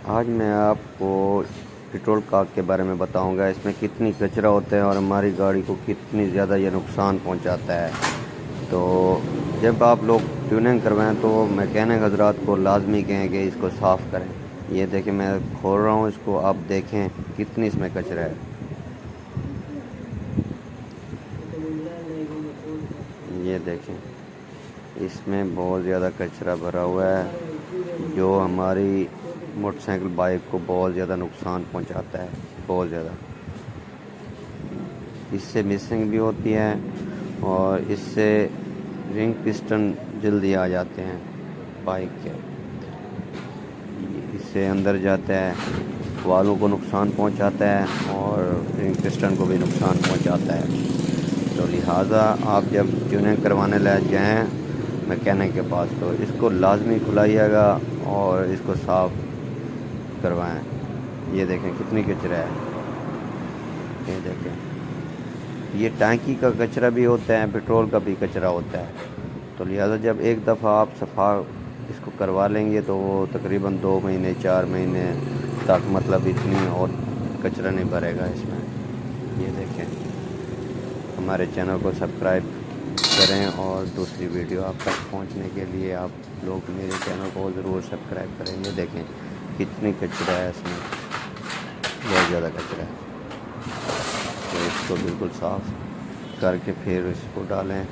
आज मैं आपको पेट्रोल कॉक के बारे में बताऊंगा। इसमें कितनी कचरा होता है और हमारी गाड़ी को कितनी ज़्यादा ये नुकसान पहुंचाता है। तो जब आप लोग ट्यूनिंग करवाएं तो मैकेनिक हजरात को लाजमी कहें कि इसको साफ़ करें। ये देखें, मैं खोल रहा हूँ इसको, आप देखें कितनी इसमें कचरा है। ये देखें, इसमें बहुत ज़्यादा कचरा भरा हुआ है जो हमारी मोटरसाइकिल बाइक को बहुत ज़्यादा नुकसान पहुंचाता है, बहुत ज़्यादा। इससे मिसिंग भी होती है और इससे रिंग पिस्टन जल्दी आ जाते हैं बाइक के। इससे अंदर जाता है, वालों को नुकसान पहुंचाता है और रिंग पिस्टन को भी नुकसान पहुंचाता है। तो लिहाजा आप जब ट्यूनिंग करवाने ले जाएं मैकेनिक के पास तो इसको लाजमी खुलाइएगा और इसको साफ़ करवाएं। ये देखें कितनी कचरा है, ये देखें। ये टैंकी का कचरा भी होता है, पेट्रोल का भी कचरा होता है। तो लिहाजा जब एक दफ़ा आप सफ़ा इसको करवा लेंगे तो वो तकरीबन 2 महीने 4 महीने तक, मतलब इतनी और कचरा नहीं भरेगा इसमें। ये देखें, हमारे चैनल को सब्सक्राइब करें और दूसरी वीडियो आप तक पहुंचने के लिए आप लोग मेरे चैनल को ज़रूर सब्सक्राइब करें। ये देखें कितनी कचरा है इसमें, बहुत ज़्यादा कचरा है। तो इसको बिल्कुल साफ़ करके फिर इसको डालें।